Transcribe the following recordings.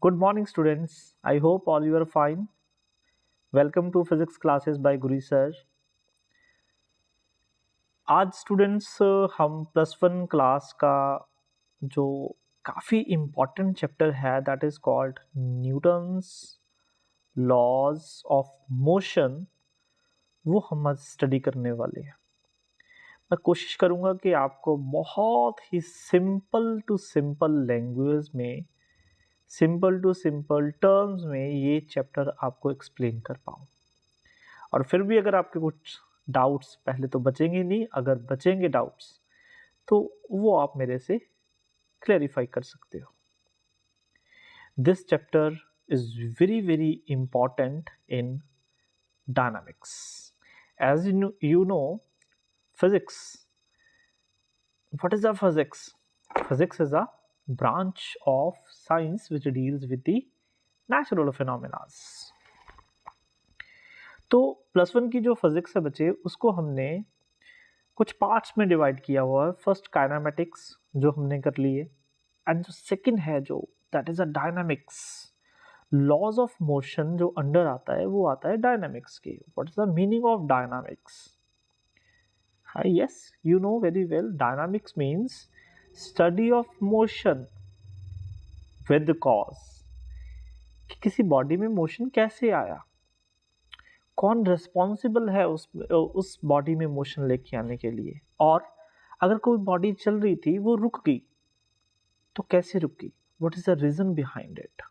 Good morning, students. I hope all you are fine. Welcome to physics classes by Guri sir. आज students हम +1 class का जो काफ़ी important chapter है that is called Newton's laws of motion वो हम आज स्टडी करने वाले हैं. मैं कोशिश करूँगा कि आपको बहुत ही सिंपल टू सिंपल लैंग्वेज में सिंपल टू सिंपल टर्म्स में ये चैप्टर आपको एक्सप्लेन कर पाऊँ. और फिर भी अगर आपके कुछ डाउट्स पहले तो बचेंगे नहीं, अगर बचेंगे डाउट्स तो वो आप मेरे से क्लैरिफाई कर सकते हो. This chapter is very very important in dynamics. As you know physics, what is the physics is a branch of science which deals with the natural phenomena. तो +1 की जो फिजिक्स है बच्चे उसको हमने कुछ पार्ट्स में डिवाइड किया हुआ है. फर्स्ट काइनेमेटिक्स जो हमने कर लिए एंड जो सेकंड है जो that is a dynamics. Laws of motion जो अंडर आता है वो आता है डायनामिक्स के. What is the meaning of dynamics? Hi, yes, you know very well. Dynamics means study of motion with cause. कि किसी बॉडी में मोशन कैसे आया, कौन रिस्पॉन्सिबल है उस बॉडी में मोशन लेके आने के लिए, और अगर कोई बॉडी चल रही थी वो रुक गई तो कैसे रुक गई, what is the reason behind it.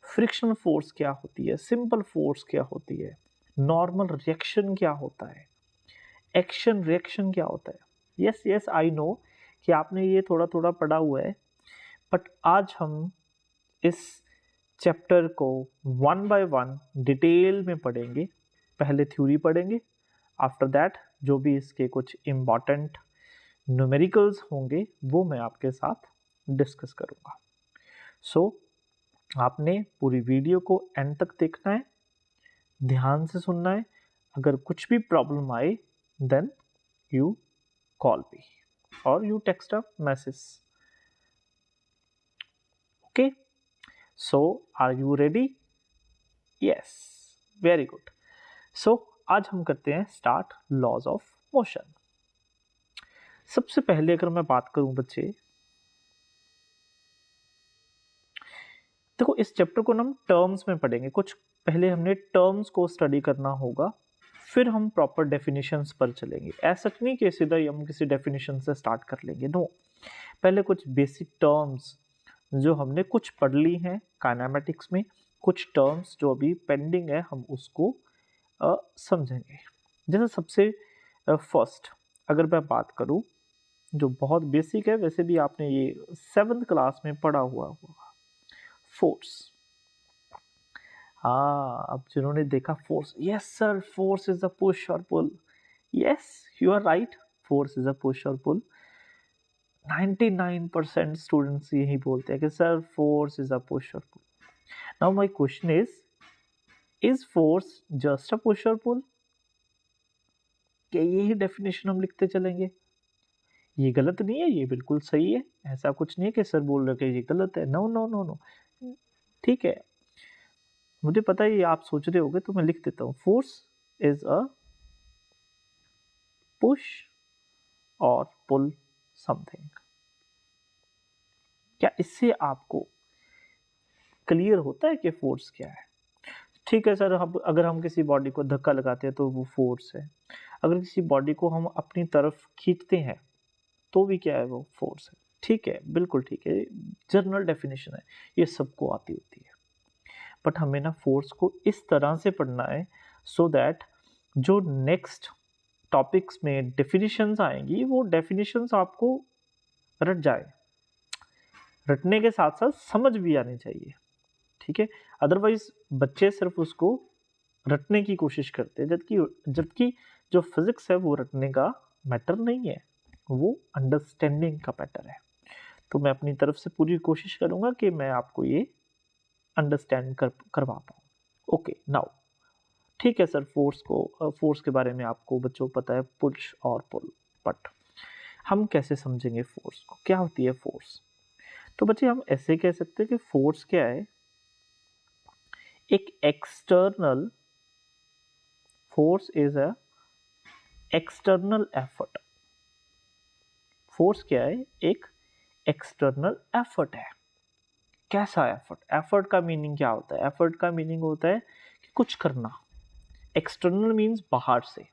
Frictional force क्या होती है, सिंपल फोर्स क्या होती है, नॉर्मल रिएक्शन क्या होता है, एक्शन रिएक्शन क्या होता है. यस यस, आई नो कि आपने ये थोड़ा थोड़ा पढ़ा हुआ है, बट आज हम इस चैप्टर को वन बाय वन डिटेल में पढ़ेंगे. पहले थ्योरी पढ़ेंगे, आफ्टर दैट जो भी इसके कुछ इम्पॉर्टेंट न्यूमेरिकल्स होंगे वो मैं आपके साथ डिस्कस करूँगा. सो आपने पूरी वीडियो को एंड तक देखना है, ध्यान से सुनना है. अगर कुछ भी प्रॉब्लम आए then you call me or you text a message. Okay, so are you ready? Yes, very good. So आज हम करते हैं स्टार्ट लॉज ऑफ मोशन. सबसे पहले अगर मैं बात करूं बच्चे, देखो इस चैप्टर को हम टर्म्स में पढ़ेंगे. कुछ पहले हमने टर्म्स को स्टडी करना होगा, फिर हम प्रॉपर डेफिनेशंस पर चलेंगे. ऐसा नहीं कि सीधा ही हम किसी डेफिनेशन से स्टार्ट कर लेंगे, नो. पहले कुछ बेसिक टर्म्स जो हमने कुछ पढ़ ली हैं काइनेमेटिक्स में, कुछ टर्म्स जो अभी पेंडिंग है हम उसको समझेंगे. जैसे सबसे फर्स्ट अगर मैं बात करूं जो बहुत बेसिक है, वैसे भी आपने ये 7th क्लास में पढ़ा हुआ होगा, फोर्स. हाँ, अब जिन्होंने देखा force, yes sir, force is a push or pull. Yes, you are right, force is a push or pull. 99% students यही बोलते हैं कि sir force is a push or pull. Now my question is force just a push or pull? क्या यही definition हम लिखते चलेंगे? ये गलत नहीं है, ये बिल्कुल सही है. ऐसा कुछ नहीं है कि सर बोल रहे कि ये गलत है. नो नो नो नो, ठीक है, मुझे पता है ये आप सोच रहे होगे तो मैं लिख देता हूँ. Force is a push or pull something. क्या इससे आपको क्लियर होता है कि फोर्स क्या है? ठीक है सर, अगर हम किसी बॉडी को धक्का लगाते हैं तो वो फोर्स है. अगर किसी बॉडी को हम अपनी तरफ खींचते हैं तो भी क्या है, वो फोर्स है. ठीक है, बिल्कुल ठीक है, जनरल डेफिनेशन है, ये सबको आती होती है. बट हमें ना फोर्स को इस तरह से पढ़ना है सो दैट जो नेक्स्ट टॉपिक्स में डेफिनेशंस आएंगी वो डेफिनेशंस आपको रट जाए, रटने के साथ साथ समझ भी आनी चाहिए. ठीक है, अदरवाइज बच्चे सिर्फ उसको रटने की कोशिश करते हैं, जबकि जबकि जो फिजिक्स है वो रटने का मैटर नहीं है, वो अंडरस्टैंडिंग का मैटर है. तो मैं अपनी तरफ से पूरी कोशिश करूंगा कि मैं आपको ये अंडरस्टैंड करवा पाऊँ. ओके, नाउ ठीक है सर, फोर्स के बारे में आपको बच्चों को पता है, पुश और पुल. बट हम कैसे समझेंगे फोर्स को, क्या होती है फोर्स? तो बच्चे हम ऐसे कह सकते हैं कि फोर्स क्या है, एक external force is a external effort. Force क्या है, एक एक्सटर्नल एफर्ट है। कैसा एफर्ट, एफर्ट का मीनिंग क्या होता है, एफर्ट का मीनिंग होता है कि कुछ करना। एक्सटर्नल मीन्स बाहर से।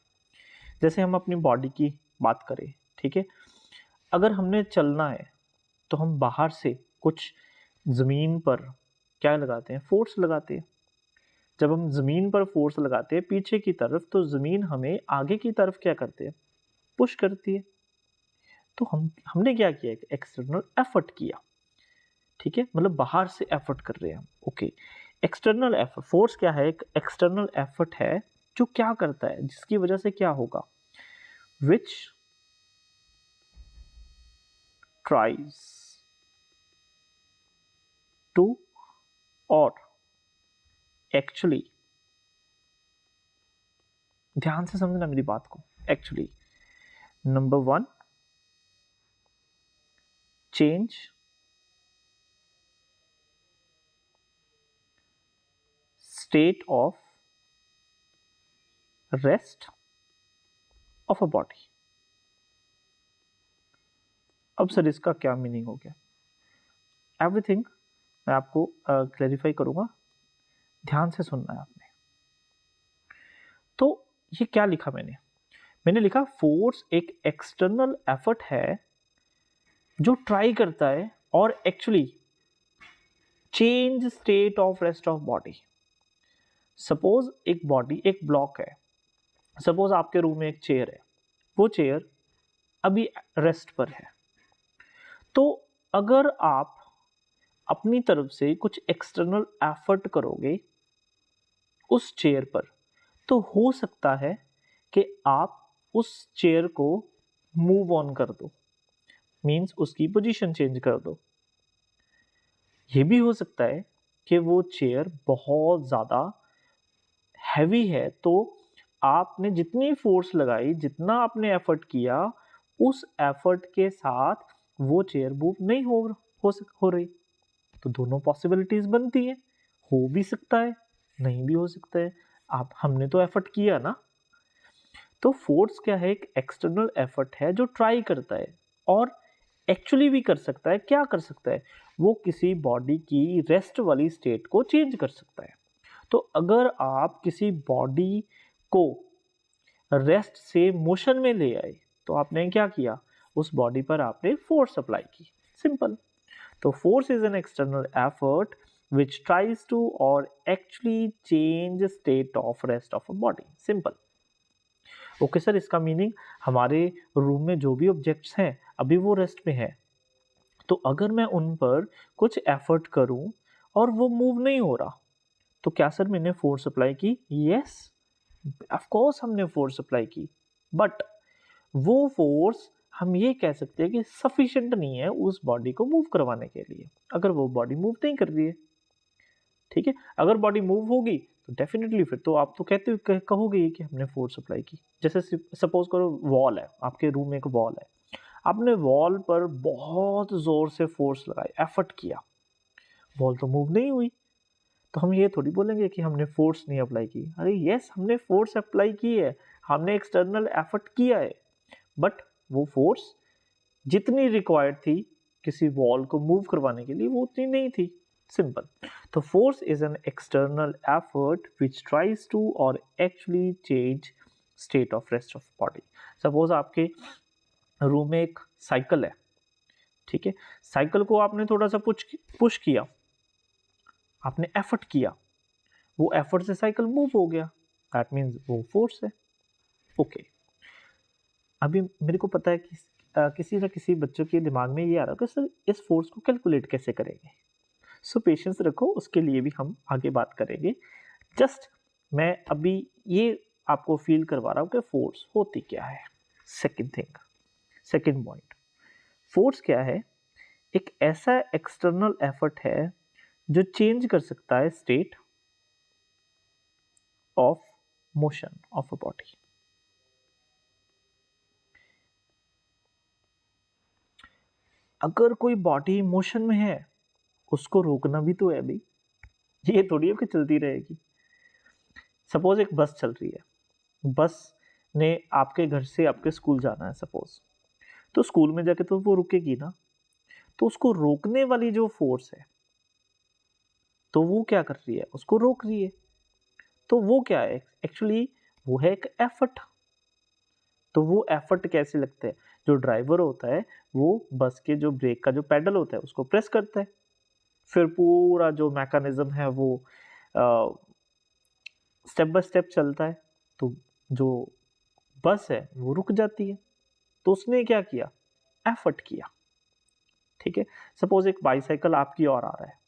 जैसे हम अपनी बॉडी की बात करें, ठीक है, अगर हमने चलना है तो हम बाहर से कुछ ज़मीन पर क्या लगाते हैं, फोर्स लगाते हैं। जब हम ज़मीन पर फोर्स लगाते हैं पीछे की तरफ, तो ज़मीन हमें आगे की तरफ क्या करते हैं, पुश करती है। तो हमने क्या किया, एक एक्सटर्नल एफर्ट किया, ठीक है, मतलब बाहर से एफर्ट कर रहे हैं हम। ओके, एक्सटर्नल एफर्ट, फोर्स क्या है, एक एक्सटर्नल एफर्ट है जो क्या करता है, जिसकी वजह से क्या होगा, विच ट्राइज टू और एक्चुअली, ध्यान से समझना मेरी बात को, actually number 1 change state of rest of a body. अब सर इसका क्या मीनिंग हो गया, एवरीथिंग मैं आपको क्लैरिफाई करूंगा, ध्यान से सुनना है आपने। तो ये क्या लिखा मैंने, मैंने लिखा फोर्स एक एक्सटर्नल एफर्ट है जो ट्राई करता है और actually change state of rest of body. Suppose एक बॉडी, एक ब्लॉक है, सपोज आपके रूम में एक चेयर है, वो चेयर अभी रेस्ट पर है। तो अगर आप अपनी तरफ से कुछ एक्सटर्नल एफर्ट करोगे उस चेयर पर, तो हो सकता है कि आप उस चेयर को मूव ऑन कर दो, मींस उसकी पोजीशन चेंज कर दो। ये भी हो सकता है कि वो चेयर बहुत ज़्यादा हैवी है, तो आपने जितनी फोर्स लगाई, जितना आपने एफर्ट किया, उस एफर्ट के साथ वो चेयर मूव नहीं हो रही। तो दोनों पॉसिबिलिटीज बनती हैं, हो भी सकता है, नहीं भी हो सकता है। आप हमने तो एफर्ट किया ना। तो फोर्स क्या है, एक एक्सटर्नल एफर्ट है जो ट्राई करता है और एक्चुअली भी कर सकता है। क्या कर सकता है, वो किसी बॉडी की रेस्ट वाली स्टेट को चेंज कर सकता है। तो अगर आप किसी बॉडी को रेस्ट से मोशन में ले आए, तो आपने क्या किया, उस बॉडी पर आपने फोर्स अप्लाई की, सिंपल। तो force is an external effort which tries to or actually change state of rest of a body, simple। Okay sir, इसका मीनिंग हमारे रूम में जो भी ऑब्जेक्ट्स हैं अभी वो रेस्ट में है, तो अगर मैं उन पर कुछ एफर्ट करूं और वो मूव नहीं हो रहा, तो क्या सर मैंने फोर्स अप्लाई की? यस, ऑफ कोर्स हमने फोर्स अप्लाई की, बट वो फोर्स हम ये कह सकते हैं कि सफिशिएंट नहीं है उस बॉडी को मूव करवाने के लिए, अगर वो बॉडी मूव नहीं कर रही है। ठीक है, अगर बॉडी मूव होगी तो डेफिनेटली फिर तो आप तो कहोगे ही कि हमने फोर्स अप्लाई की। जैसे सपोज करो वॉल है, आपके रूम में एक वॉल है, आपने वॉल पर बहुत जोर से फोर्स लगाई, एफर्ट किया, वॉल तो मूव नहीं हुई, तो हम ये थोड़ी बोलेंगे कि हमने फोर्स नहीं अप्लाई की। अरे यस, हमने फोर्स अप्लाई की है, हमने एक्सटर्नल एफर्ट किया है, बट वो फोर्स जितनी रिक्वायर्ड थी किसी वॉल को मूव करवाने के लिए वो उतनी नहीं थी, सिंपल। तो force is an external effort which tries to or actually change state of rest of body. Suppose आपके रूम में एक साइकिल है, ठीक है, साइकिल को आपने थोड़ा सा पुश किया, आपने एफर्ट किया, वो एफर्ट से साइकिल मूव हो गया, दैट मीन्स वो फोर्स है। ओके, अभी मेरे को पता है कि किसी ना किसी बच्चों के दिमाग में ये आ रहा है कि सर इस फोर्स को कैलकुलेट कैसे करेंगे। सो पेशेंस रखो, उसके लिए भी हम आगे बात करेंगे। जस्ट मैं अभी ये आपको फील करवा रहा हूँ कि फोर्स होती क्या है। Second thing, second point, force क्या है, एक ऐसा एक्सटर्नल एफर्ट है जो चेंज कर सकता है state of motion of a body. अगर कोई बॉडी मोशन में है उसको रोकना भी तो है भाई, ये थोड़ी है कि चलती रहेगी। सपोज एक बस चल रही है, बस ने आपके घर से आपके स्कूल जाना है सपोज, तो स्कूल में जाके तो वो रुकेगी ना, तो उसको रोकने वाली जो फोर्स है तो वो क्या कर रही है, उसको रोक रही है। तो वो क्या है एक्चुअली, वो है एक एफर्ट। तो वो एफर्ट कैसे लगता है, जो ड्राइवर होता है वो बस के जो ब्रेक का जो पेडल होता है उसको प्रेस करता है, फिर पूरा जो मैकेनिज्म है वो स्टेप बाय स्टेप चलता है, तो जो बस है वो रुक जाती है। तो उसने क्या किया, एफर्ट किया। ठीक है, सपोज एक बाइसाइकिल आपकी ओर आ रहा है,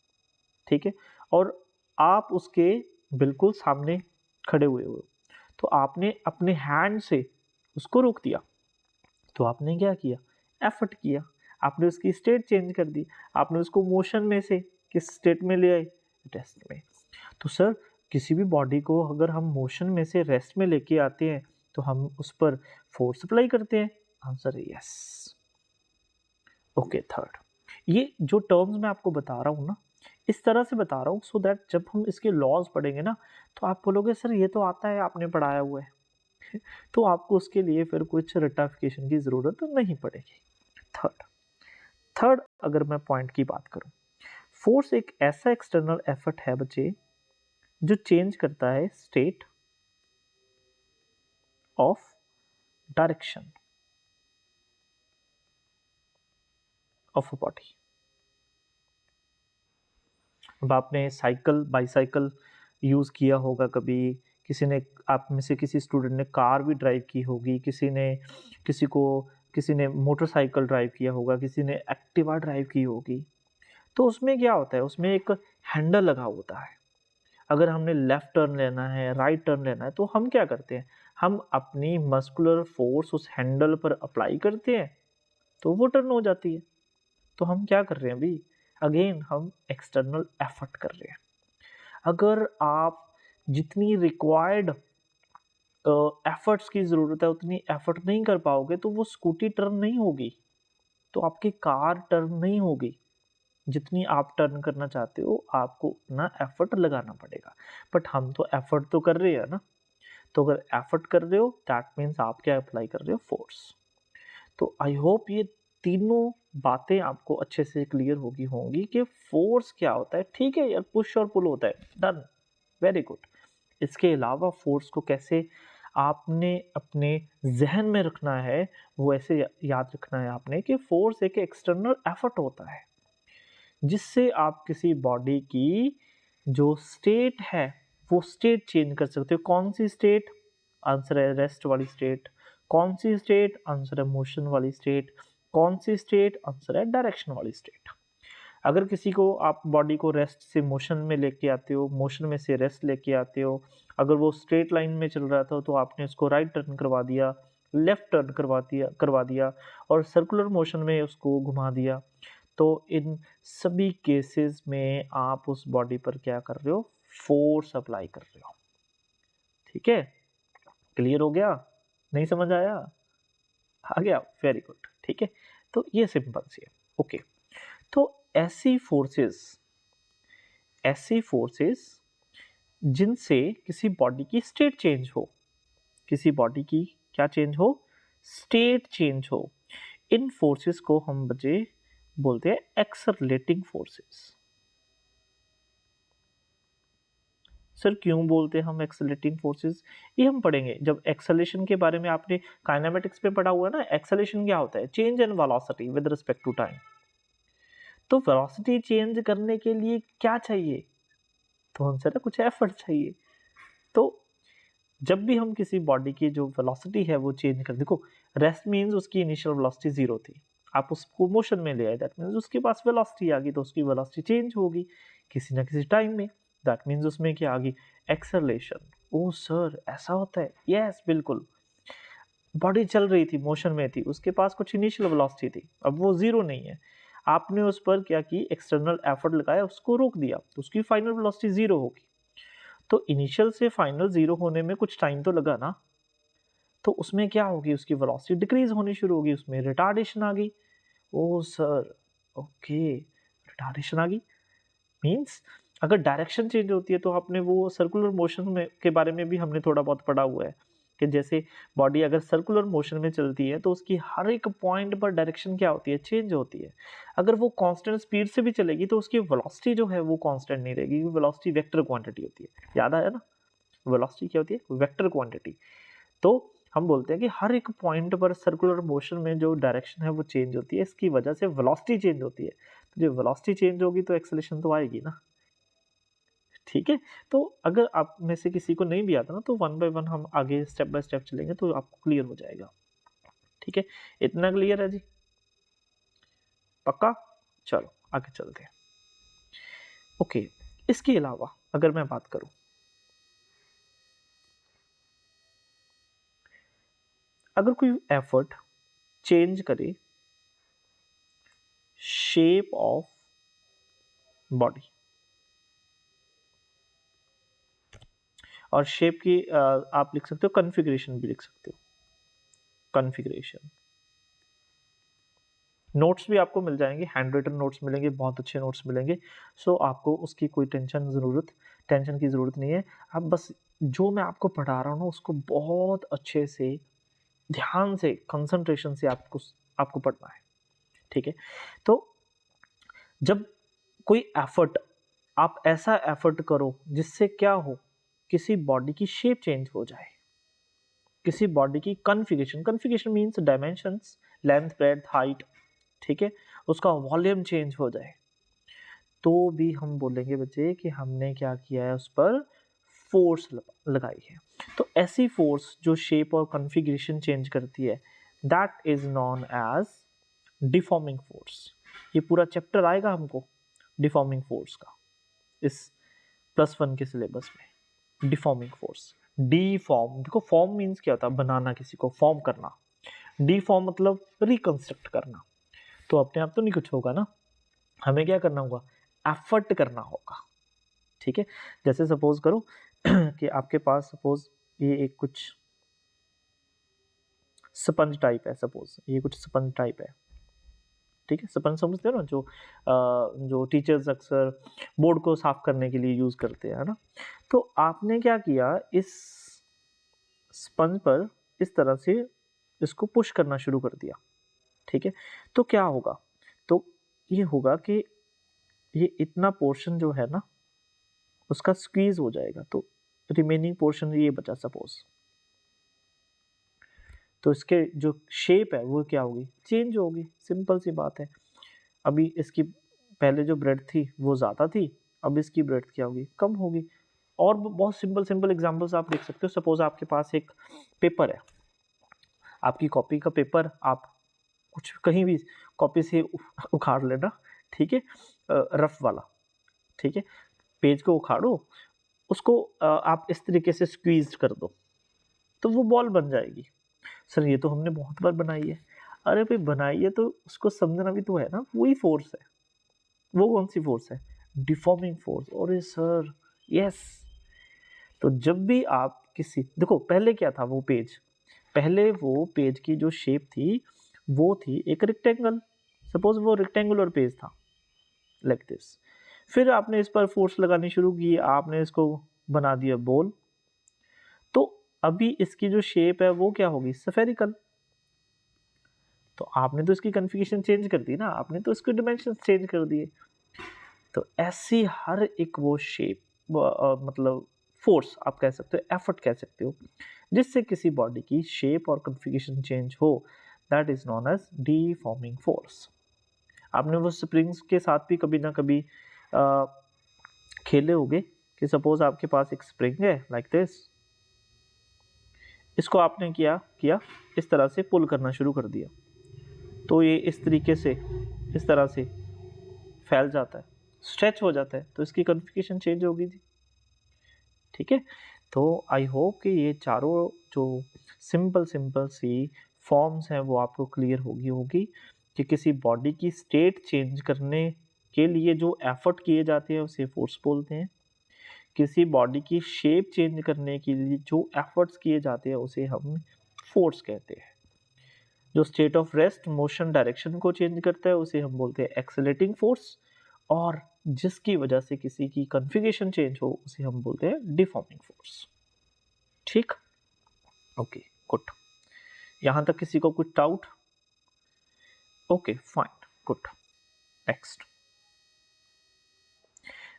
ठीक है, और आप उसके बिल्कुल सामने खड़े हुए हो, तो आपने अपने हैंड से उसको रोक दिया। तो आपने क्या किया, एफर्ट किया, आपने उसकी स्टेट चेंज कर दी, आपने उसको मोशन में से किस स्टेट में ले आए, रेस्ट में। तो सर किसी भी बॉडी को अगर हम मोशन में से रेस्ट में लेके आते हैं तो हम उस पर फोर्स अप्लाई करते हैं, आंसर है यस। ओके, थर्ड, ये जो टर्म्स मैं आपको बता रहा हूँ ना, इस तरह से बता रहा हूँ सो दैट जब हम इसके लॉज पढ़ेंगे ना तो आप बोलोगे सर ये तो आता है, आपने पढ़ाया हुआ है। तो आपको उसके लिए फिर कुछ रटाफिकेशन की जरूरत नहीं पड़ेगी। थर्ड, अगर मैं पॉइंट की बात करूं, फोर्स एक ऐसा एक्सटर्नल एफर्ट है बच्चे जो चेंज करता है state of direction of a body. अब आपने साइकिल बाईसाइकिल यूज किया होगा कभी, किसी ने, आप में से किसी स्टूडेंट ने कार भी ड्राइव की होगी, किसी ने मोटरसाइकिल ड्राइव किया होगा, किसी ने एक्टिवा ड्राइव की होगी। तो उसमें क्या होता है, उसमें एक हैंडल लगा होता है। अगर हमने लेफ्ट टर्न लेना है, राइट टर्न लेना है, तो हम क्या करते हैं, हम अपनी मस्कुलर फोर्स उस हैंडल पर अप्लाई करते हैं तो वो टर्न हो जाती है। तो हम क्या कर रहे हैं अभी, अगेन हम एक्सटर्नल एफर्ट कर रहे हैं। अगर आप जितनी रिक्वायर्ड एफर्ट्स की ज़रूरत है उतनी एफर्ट नहीं कर पाओगे तो वो स्कूटी टर्न नहीं होगी, तो आपकी कार टर्न नहीं होगी। जितनी आप टर्न करना चाहते हो आपको उतना एफर्ट लगाना पड़ेगा। बट हम तो एफर्ट तो कर रहे हैं ना, तो अगर एफर्ट कर रहे हो दैट मीन्स आप क्या अप्लाई कर रहे हो, फोर्स। तो आई होप ये तीनों बातें आपको अच्छे से क्लियर होगी होंगी कि फोर्स क्या होता है। ठीक है यार, पुश और पुल होता है, डन, वेरी गुड। इसके अलावा फोर्स को कैसे आपने अपने जहन में रखना है, वो ऐसे याद रखना है आपने कि फोर्स एक एक्सटर्नल एफर्ट होता है जिससे आप किसी बॉडी की जो स्टेट है वो स्टेट चेंज कर सकते हो। कौन सी स्टेट, आंसर है रेस्ट वाली स्टेट। कौन सी स्टेट, आंसर है मोशन वाली स्टेट। कौन सी स्टेट, आंसर है डायरेक्शन वाली स्टेट। अगर किसी को आप बॉडी को रेस्ट से मोशन में लेके आते हो, मोशन में से रेस्ट लेके आते हो, अगर वो स्ट्रेट लाइन में चल रहा था तो आपने उसको राइट टर्न करवा दिया, लेफ्ट टर्न करवा दिया और सर्कुलर मोशन में उसको घुमा दिया, तो इन सभी केसेस में आप उस बॉडी पर क्या कर रहे हो, फोर्स अप्लाई कर रहे हो। ठीक है, क्लियर हो गया, नहीं समझ आया, आ गया, वेरी गुड। ठीक है, तो ये सिंपल सी है। ओके, तो ऐसी फोर्सेस जिनसे किसी बॉडी की स्टेट चेंज हो, किसी बॉडी की क्या चेंज हो, स्टेट चेंज हो, इन फोर्सेस को हम बच्चे बोलते हैं एक्सेलरेटिंग फोर्सेस। सर क्यों बोलते हैं हम एक्सेलरेटिंग फोर्सेस, ये हम पढ़ेंगे जब एक्सेलेरेशन के बारे में आपने काइनेमेटिक्स में पढ़ा हुआ है ना। एक्सेलेरेशन क्या होता है, change in velocity with respect to time. तो वेलोसिटी चेंज करने के लिए क्या चाहिए, तो आंसर है कुछ एफर्ट चाहिए। तो जब भी हम किसी बॉडी की जो वेलोसिटी है वो चेंज कर, देखो रेस्ट मींस उसकी इनिशियल वेलोसिटी जीरो थी, आप उसको मोशन में ले आए, दैट मींस उसके पास वेलोसिटी आ गई, तो उसकी वेलोसिटी चेंज होगी किसी ना किसी टाइम में, दैट मींस उसमें क्या आ गई, एक्सेलरेशन। ओ सर ऐसा होता है, यस बिल्कुल। बॉडी चल रही थी, मोशन में थी, उसके पास कुछ इनिशियल वेलोसिटी थी, अब वो जीरो नहीं है, आपने उस पर क्या की, एक्सटर्नल एफर्ट लगाया, उसको रोक दिया, तो उसकी फाइनल वेलोसिटी जीरो होगी। तो इनिशियल से फाइनल जीरो होने में कुछ टाइम तो लगा ना, तो उसमें क्या होगी, उसकी वेलोसिटी डिक्रीज होनी शुरू होगी, उसमें रिटार्डेशन आ गई। ओ सर ओके, रिटार्डेशन आ गई। मीन्स अगर डायरेक्शन चेंज होती है तो आपने वो सर्कुलर मोशन में के बारे में भी हमने थोड़ा बहुत पढ़ा हुआ है कि जैसे बॉडी अगर सर्कुलर मोशन में चलती है तो उसकी हर एक पॉइंट पर डायरेक्शन क्या होती है, चेंज होती है। अगर वो कांस्टेंट स्पीड से भी चलेगी तो उसकी वेलोसिटी जो है वो कांस्टेंट नहीं रहेगी, वेलोसिटी वेक्टर क्वांटिटी होती है। याद आया ना, वेलोसिटी क्या होती है, वेक्टर क्वांटिटी। तो हम बोलते हैं कि हर एक पॉइंट पर सर्कुलर मोशन में जो डायरेक्शन है वो चेंज होती है, इसकी वजह से वेलोसिटी चेंज होती है। तो जब वेलोसिटी चेंज होगी तो एक्सेलरेशन तो आएगी ना, ठीक है। तो अगर आप में से किसी को नहीं भी आता ना तो वन बाय वन हम आगे स्टेप बाय स्टेप चलेंगे तो आपको क्लियर हो जाएगा, ठीक है। इतना क्लियर है जी, पक्का। चलो आगे चलते हैं। ओके, इसके अलावा अगर मैं बात करूं, अगर कोई एफर्ट चेंज करे शेप ऑफ बॉडी, और शेप की आप लिख सकते हो कॉन्फ़िगरेशन भी लिख सकते हो, कॉन्फ़िगरेशन। नोट्स भी आपको मिल जाएंगे, हैंड रिटन नोट्स मिलेंगे, बहुत अच्छे नोट्स मिलेंगे। सो आपको उसकी कोई टेंशन की ज़रूरत नहीं है। आप बस जो मैं आपको पढ़ा रहा हूँ ना उसको बहुत अच्छे से ध्यान से कंसंट्रेशन से आपको पढ़ना है, ठीक है। तो जब कोई एफर्ट, आप ऐसा एफर्ट करो जिससे क्या हो, किसी बॉडी की शेप चेंज हो जाए, किसी बॉडी की configuration, configuration means dimensions, length breadth height, ठीक है, उसका वॉल्यूम चेंज हो जाए, तो भी हम बोलेंगे बच्चे कि हमने क्या किया है, उस पर फोर्स लगाई है। तो ऐसी फोर्स जो शेप और कॉन्फ़िगरेशन चेंज करती है, that is known as deforming force. ये पूरा चैप्टर आएगा हमको डिफॉर्मिंग फोर्स का इस +1 के सिलेबस में। डिफॉर्मिंग फोर्स, डीफॉर्म, देखो फॉर्म मीन्स क्या होता है, बनाना, किसी को फॉर्म करना। डीफॉर्म मतलब रिकंस्ट्रक्ट करना। तो अपने आप तो नहीं कुछ होगा ना, हमें क्या करना होगा, एफर्ट करना होगा, ठीक है। जैसे सपोज करो कि आपके पास सपोज ये एक कुछ स्पंज टाइप है, सपोज ये कुछ स्पंज टाइप है, ठीक है। स्पंज समझते हो ना, जो टीचर्स अक्सर बोर्ड को साफ करने के लिए यूज करते हैं, है ना। तो आपने क्या किया, इस स्पंज पर इस तरह से इसको पुश करना शुरू कर दिया, ठीक है। तो क्या होगा, तो ये होगा कि ये इतना पोर्शन जो है ना उसका स्क्वीज हो जाएगा, तो रिमेनिंग पोर्शन ये बचा सपोज, तो इसके जो शेप है वो क्या होगी, चेंज होगी, सिंपल सी बात है। अभी इसकी पहले जो ब्रेड थी वो ज़्यादा थी, अब इसकी ब्रेड क्या होगी, कम होगी। और बहुत सिंपल सिंपल एग्जांपल्स आप देख सकते हो। सपोज आपके पास एक पेपर है, आपकी कॉपी का पेपर, आप कुछ कहीं भी कॉपी से उखाड़ लेना, ठीक है, रफ वाला, ठीक है। पेज को उखाड़ो, उसको आप इस तरीके से स्क्वीज कर दो तो वो बॉल बन जाएगी। सर ये तो हमने बहुत बार बनाई है। अरे भाई बनाई है तो उसको समझना भी तो है ना, वही फोर्स है। वो कौन सी फोर्स है, डिफॉर्मिंग फोर्स। अरे सर यस। तो जब भी आप किसी, देखो पहले क्या था वो पेज, पहले वो पेज की जो शेप थी वो थी एक रेक्टेंगल, सपोज वो रेक्टेंगुलर पेज था लाइक दिस। फिर आपने इस पर फोर्स लगानी शुरू की, आपने इसको बना दिया बॉल, तो अभी इसकी जो शेप है वो क्या होगी, स्फेरिकल। तो आपने तो इसकी कॉन्फ़िगरेशन चेंज कर दी ना, आपने तो इसके डिमेंशंस चेंज कर दिए। तो ऐसी हर एक वो शेप, मतलब फोर्स आप कह सकते हो, एफर्ट कह सकते हो, जिससे किसी बॉडी की शेप और कॉन्फ़िगरेशन चेंज हो, that is known as deforming force. आपने वो स्प्रिंग्स के साथ भी कभी ना कभी खेले होंगे कि सपोज आपके पास एक स्प्रिंग है लाइक दिस, इसको आपने किया किया इस तरह से पुल करना शुरू कर दिया, तो ये इस तरीके से इस तरह से फैल जाता है, स्ट्रेच हो जाता है, तो इसकी कॉन्फ़िगरेशन चेंज होगी जी, ठीक है। तो आई होप कि ये चारों जो सिंपल सिंपल सी फॉर्म्स हैं वो आपको क्लियर होगी कि किसी बॉडी की स्टेट चेंज करने के लिए जो एफर्ट किए जाते हैं उसे फोर्स बोलते हैं। किसी बॉडी की शेप चेंज करने के लिए जो एफर्ट्स किए जाते हैं उसे हम फोर्स कहते हैं। जो state of rest motion direction को चेंज करता है उसे हम बोलते हैं एक्सेलरेटिंग फोर्स, और जिसकी वजह से किसी की कॉन्फ़िगरेशन चेंज हो उसे हम बोलते हैं डिफॉर्मिंग फोर्स। ठीक, ओके गुड। यहां तक किसी को कुछ doubt? Okay fine good.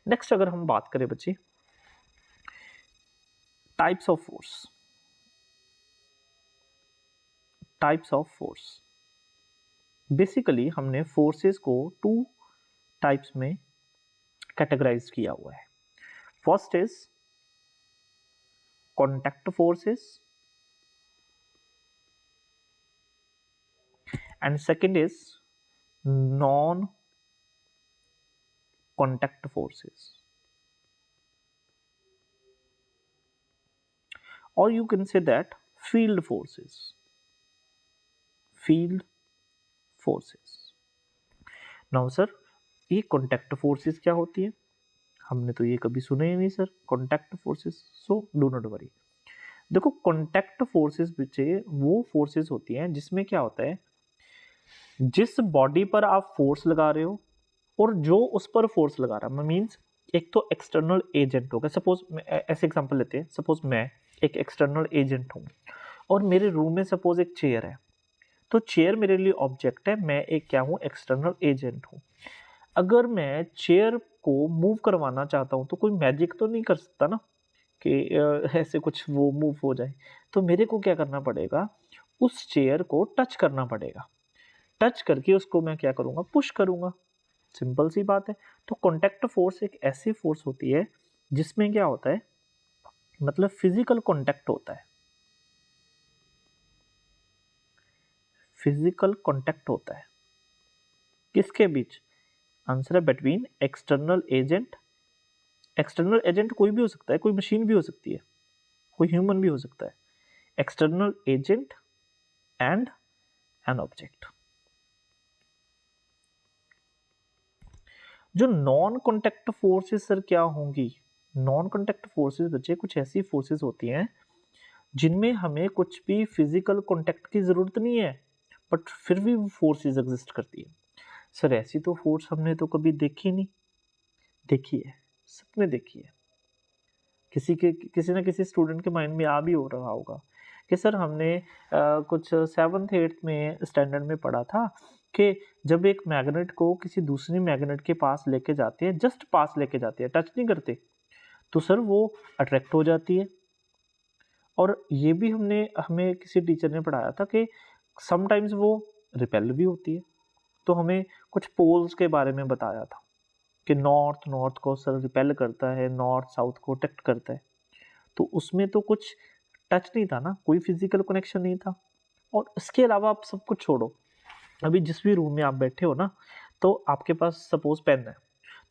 Next अगर हम बात करें बच्चे टाइप्स ऑफ फोर्स, बेसिकली हमने फोर्सेस को 2 टाइप्स में कैटेगराइज किया हुआ है। First is contact forces and second is non contact forces, or you can say that field forces. Now sir, ये कॉन्टैक्ट फोर्सेस क्या होती है? हमने तो ये कभी सुने ही नहीं sir contact forces, so do not worry. देखो कॉन्टैक्ट फोर्सेस बच्चे वो फोर्सेस होती हैं जिसमें क्या होता है, जिस बॉडी पर आप फोर्स लगा रहे हो और जो उस पर फोर्स लगा रहा है, मीन्स एक तो एक्सटर्नल एजेंट होगा। सपोज ऐसे एग्जांपल लेते हैं, सपोज मैं एक एक्सटर्नल एजेंट हूँ और मेरे रूम में सपोज एक चेयर है, तो चेयर मेरे लिए ऑब्जेक्ट है, मैं एक क्या हूँ, एक्सटर्नल एजेंट हूँ। अगर मैं चेयर को मूव करवाना चाहता हूँ तो कोई मैजिक तो नहीं कर सकता ना कि ऐसे कुछ वो मूव हो जाए, तो मेरे को क्या करना पड़ेगा, उस चेयर को टच करना पड़ेगा, टच करके उसको मैं क्या करूँगा, पुश करूँगा। सिंपल सी बात है। तो कॉन्टैक्ट फोर्स एक ऐसी फोर्स होती है जिसमें क्या होता है, मतलब फिजिकल कॉन्टैक्ट होता है, फिजिकल कॉन्टैक्ट होता है किसके बीच? आंसर है between external agent. External agent कोई भी हो सकता है, कोई मशीन भी हो सकती है, कोई ह्यूमन भी हो सकता है। External agent and an object. जो नॉन कॉन्टैक्ट फोर्सेस सर क्या होंगी? नॉन कॉन्टैक्ट फोर्सेस बच्चे कुछ ऐसी फोर्सेस होती हैं जिनमें हमें कुछ भी फिजिकल कॉन्टैक्ट की जरूरत नहीं है, बट फिर भी वो फोर्सेस एग्जिस्ट करती है। सर ऐसी तो फोर्स हमने तो कभी देखी नहीं। देखी है, सबने देखी है। किसी ना किसी स्टूडेंट के माइंड में आ भी हो रहा होगा कि सर हमने कुछ 7th 8th में स्टैंडर्ड में पढ़ा था कि जब एक मैग्नेट को किसी दूसरी मैग्नेट के पास लेके जाते हैं, जस्ट पास लेके जाते हैं, टच नहीं करते, तो सर वो अट्रैक्ट हो जाती है। और ये भी हमें किसी टीचर ने पढ़ाया था कि समटाइम्स वो रिपेल भी होती है। तो हमें कुछ पोल्स के बारे में बताया था कि नॉर्थ नॉर्थ को सर रिपेल करता है, नॉर्थ साउथ को अट्रैक्ट करता है। तो उसमें तो कुछ टच नहीं था ना, कोई फिजिकल कनेक्शन नहीं था। और इसके अलावा आप सब कुछ छोड़ो, अभी जिस भी रूम में आप बैठे हो ना, तो आपके पास सपोज पेन है,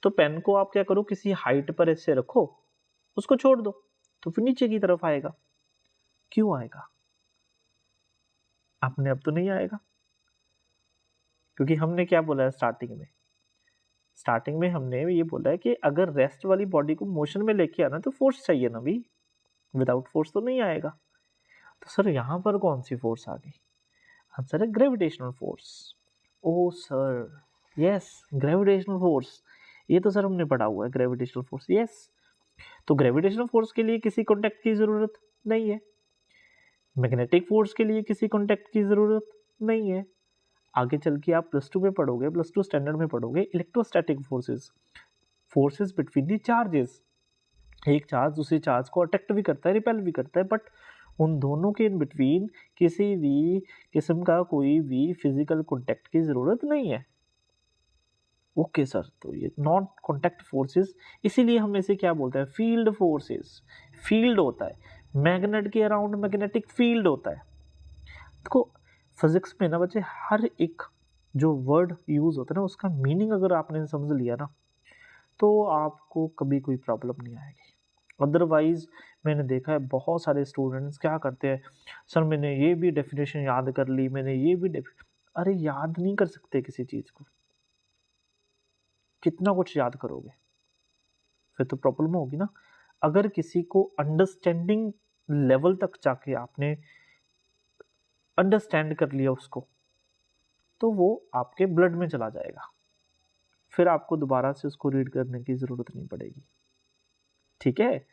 तो पेन को आप क्या करो, किसी हाइट पर ऐसे रखो, उसको छोड़ दो, तो फिर नीचे की तरफ आएगा। क्यों आएगा? आपने अब तो नहीं आएगा, क्योंकि हमने क्या बोला है स्टार्टिंग में हमने ये बोला है कि अगर रेस्ट वाली बॉडी को मोशन में लेके आना तो फोर्स चाहिए ना भी, विदाउट फोर्स तो नहीं आएगा। तो सर यहाँ पर कौन सी फोर्स आ गई? आंसर है ग्रेविटेशनल फोर्स। ओ सर, यस ग्रेविटेशनल फोर्स, ये तो सर हमने पढ़ा हुआ है ग्रेविटेशनल फोर्स, यस। तो ग्रेविटेशनल फोर्स के लिए किसी कॉन्टैक्ट की जरूरत नहीं है, मैग्नेटिक फोर्स के लिए किसी कॉन्टैक्ट की जरूरत नहीं है। आगे चल के आप प्लस 2 में पढ़ोगे, प्लस 2 स्टैंडर्ड में पढ़ोगे electrostatic forces, forces between the charges. एक चार्ज दूसरे चार्ज को अट्रैक्ट भी करता है, रिपेल भी करता है, बट उन दोनों के इन बिटवीन किसी भी किस्म का कोई भी फिजिकल कॉन्टैक्ट की जरूरत नहीं है। ओके सर, तो ये नॉन कॉन्टैक्ट फोर्सेस, इसीलिए हम इसे क्या बोलते हैं, फील्ड फोर्सेस। फील्ड होता है, मैग्नेट के अराउंड मैग्नेटिक फील्ड होता है। देखो फिजिक्स में ना बच्चे, हर एक जो वर्ड यूज होता है ना, उसका मीनिंग अगर आपने समझ लिया ना, तो आपको कभी कोई प्रॉब्लम नहीं आएगी। अदरवाइज मैंने देखा है बहुत सारे स्टूडेंट्स क्या करते हैं, सर मैंने ये भी डेफिनेशन याद कर ली, मैंने ये भी अरे याद नहीं कर सकते किसी चीज को, कितना कुछ याद करोगे, फिर तो प्रॉब्लम होगी ना। अगर किसी को अंडरस्टैंडिंग लेवल तक जाके आपने अंडरस्टैंड कर लिया उसको, तो वो आपके ब्लड में चला जाएगा, फिर आपको दोबारा से उसको रीड करने की ज़रूरत नहीं पड़ेगी। ठीक है?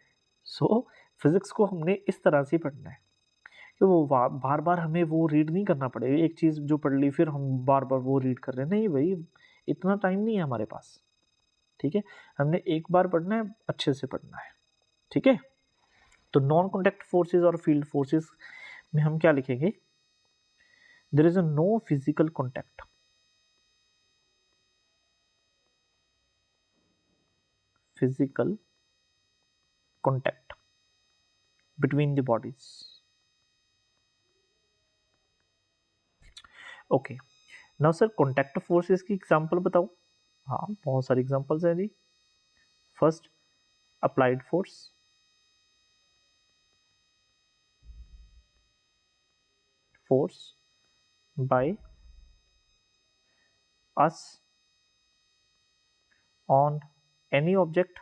सो फिज़िक्स को हमने इस तरह से पढ़ना है कि वो बार-बार हमें वो रीड नहीं करना पड़ेगा, एक चीज़ जो पढ़ ली फिर हम बार-बार वो रीड कर रहे हैं, नहीं भई, इतना टाइम नहीं है हमारे पास। ठीक है? हमने एक बार पढ़ना है, अच्छे से पढ़ना है। ठीक है? तो नॉन कॉन्टैक्ट फोर्सेस और फील्ड फोर्सेस में हम क्या लिखेंगे? There is a no physical contact. Physical contact between the bodies. Okay, now sir contact forces की एग्जांपल बताओ। हाँ, बहुत सारी एग्जांपल्स हैं जी। First, applied force, force by us on any object,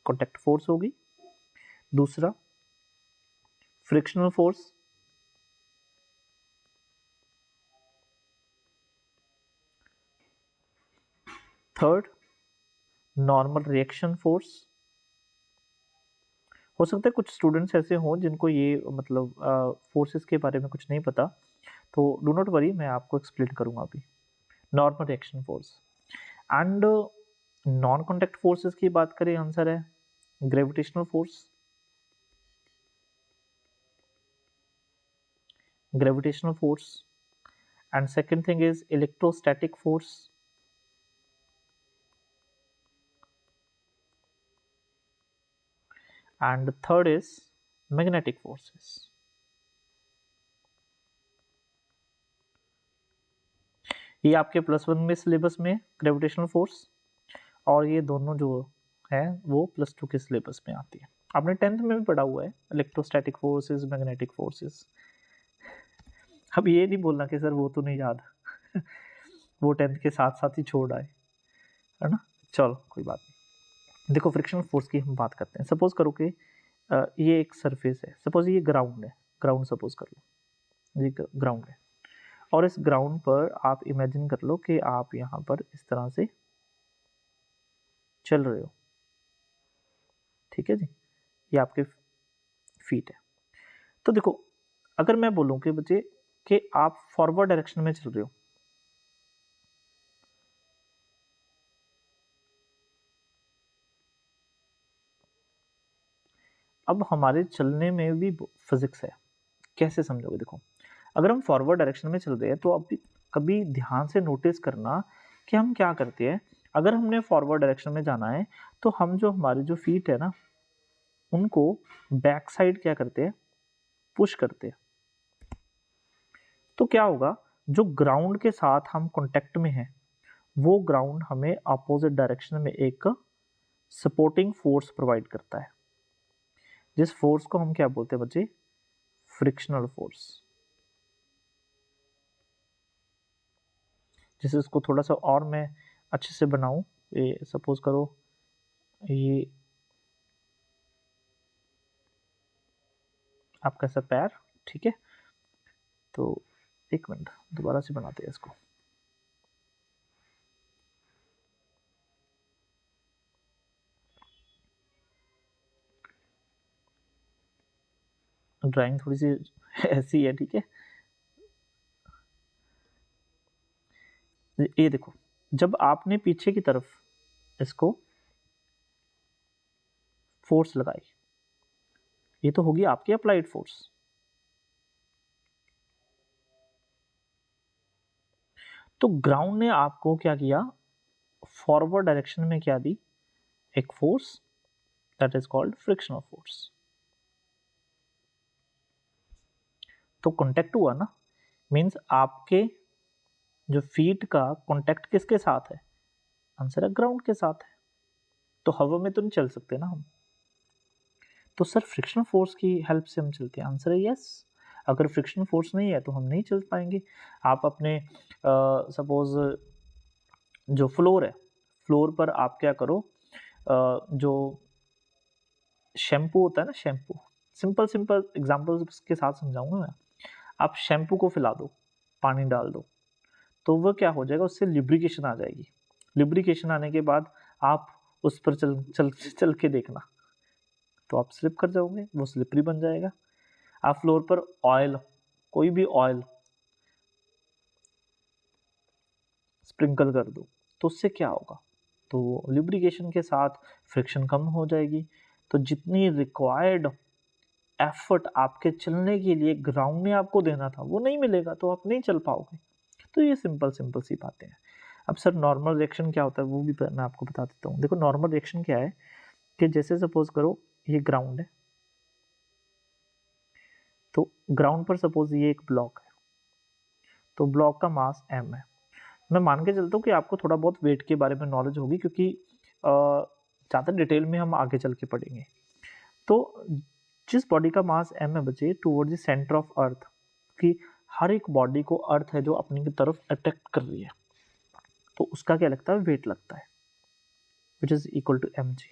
contact force होगी। दूसरा, frictional force. Third, normal reaction force. हो सकता है कुछ स्टूडेंट्स ऐसे हों जिनको ये मतलब फोर्सेस के बारे में कुछ नहीं पता, तो डू नॉट वरी, मैं आपको एक्सप्लेन करूंगा अभी। Normal reaction force and non contact forces की बात करें, आंसर है gravitational force. Gravitational force and second thing is electrostatic force. And the third is magnetic forces. ये आपके +1 में सिलेबस में ग्रेविटेशनल फोर्स, और ये दोनों जो है वो +2 के सिलेबस में आती है। आपने 10th में भी पढ़ा हुआ है, इलेक्ट्रोस्टैटिक फोर्सेस, मैग्नेटिक फोर्सेस। अब ये नहीं बोलना कि सर वो तो नहीं याद वो 10th के साथ साथ ही छोड़ आए, है ना। चलो कोई बात नहीं। देखो, फ्रिक्शनल फोर्स की हम बात करते हैं। सपोज करो कि ये एक सरफेस है, सपोज ये ग्राउंड है, ग्राउंड सपोज कर लो, ये ग्राउंड है, और इस ग्राउंड पर आप इमेजिन कर लो कि आप यहाँ पर इस तरह से चल रहे हो। ठीक है जी, ये आपके फीट है। तो देखो, अगर मैं बोलूं कि बच्चे कि आप फॉरवर्ड डायरेक्शन में चल रहे हो, अब हमारे चलने में भी फिजिक्स है। कैसे समझोगे? देखो, अगर हम फॉरवर्ड डायरेक्शन में चल रहे हैं तो अब कभी ध्यान से नोटिस करना कि हम क्या करते हैं। अगर हमने फॉरवर्ड डायरेक्शन में जाना है तो हम जो हमारे जो फीट है ना, उनको बैक साइड क्या करते हैं, पुश करते हैं। तो क्या होगा, जो ग्राउंड के साथ हम कांटेक्ट में हैं, वो ग्राउंड हमें अपोजिट डायरेक्शन में एक सपोर्टिंग फोर्स प्रोवाइड करता है, जिस फोर्स को हम क्या बोलते हैं बच्चे? Frictional force. जैसे इसको थोड़ा सा और मैं अच्छे से बनाऊं, ये सपोज करो ये आपका सा पैर, ठीक है। तो एक मिनट, दोबारा से बनाते हैं इसको। ड्राइंग थोड़ी सी ऐसी है, ठीक है। ये देखो, जब आपने पीछे की तरफ इसको फोर्स लगाई, ये तो होगी आपकी अप्लाइड फोर्स। तो ग्राउंड ने आपको क्या किया, फॉरवर्ड डायरेक्शन में क्या दी, एक force, that is called frictional force. तो कांटेक्ट हुआ ना, मींस आपके जो फीट का कांटेक्ट किसके साथ है? आंसर है ग्राउंड के साथ है। तो हवा में तो नहीं चल सकते ना हम, तो सर फ्रिक्शनल फोर्स की हेल्प से हम चलते हैं। आंसर है यस। अगर फ्रिक्शनल फोर्स नहीं है तो हम नहीं चल पाएंगे। आप अपने सपोज जो फ्लोर है, फ्लोर पर आप क्या करो, जो शैम्पू होता है ना, शैम्पू, सिंपल सिंपल एग्जांपल्स के साथ समझाऊंगा मैं। आप शैम्पू को फैला दो, पानी डाल दो, तो वो क्या हो जाएगा, उससे लिब्रिकेशन आ जाएगी। लिब्रिकेशन आने के बाद आप उस पर चल चल चल के देखना, तो आप स्लिप कर जाओगे, वो स्लिपरी बन जाएगा। आप फ्लोर पर ऑयल, कोई भी ऑयल स्प्रिंकल कर दो, तो उससे क्या होगा, तो लिब्रिकेशन के साथ फ्रिक्शन कम हो जाएगी। तो जितनी रिक्वायर्ड एफर्ट आपके चलने के लिए ग्राउंड ने आपको देना था वो नहीं मिलेगा, तो आप नहीं चल पाओगे। तो ये सिंपल सिंपल सी बातें हैं। अब सर नॉर्मल रिएक्शन क्या होता है वो भी मैं आपको बता देता हूँ। देखो नॉर्मल रिएक्शन क्या है कि जैसे सपोज करो ये ग्राउंड है, तो ग्राउंड पर सपोज ये एक ब्लॉक है, तो ब्लॉक का मास m है। मैं मान के चलता हूँ कि आपको थोड़ा बहुत वेट के बारे में नॉलेज होगी, क्योंकि ज़्यादा डिटेल में हम आगे चल के पढ़ेंगे। तो जिस बॉडी का मास m है बचे toward the centre of earth, कि हर एक बॉडी को अर्थ है जो अपनी की तरफ अट्रैक्ट कर रही है, तो उसका क्या लगता है, वेट लगता है, which is equal to mg।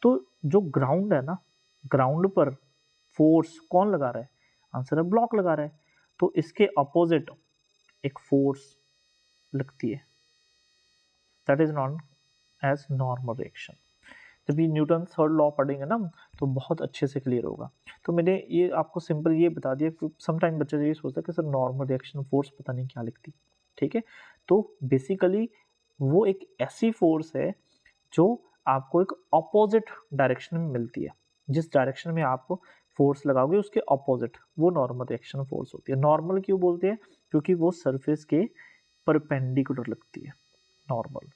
तो जो ग्राउंड है ना, ग्राउंड पर फोर्स कौन लगा रहा है, आंसर है ब्लॉक लगा रहा है। तो इसके अपोजिट एक फोर्स लगती है, that is known as normal reaction. जब ये न्यूटन थर्ड लॉ पढ़ेंगे ना तो बहुत अच्छे से क्लियर होगा। तो मैंने ये आपको सिंपल ये बता दिया कि समटाइम बच्चे ये सोचते हैं कि सर नॉर्मल रिएक्शन फोर्स पता नहीं क्या लिखती, ठीक है। तो बेसिकली वो एक ऐसी फोर्स है जो आपको एक अपोजिट डायरेक्शन में मिलती है। जिस डायरेक्शन में आप फोर्स लगाओगे उसके अपोजिट वो नॉर्मल रिएक्शन फोर्स होती है। नॉर्मल क्यों बोलते हैं, क्योंकि वो सरफेस के परपेंडिकुलर लगती है, नॉर्मल।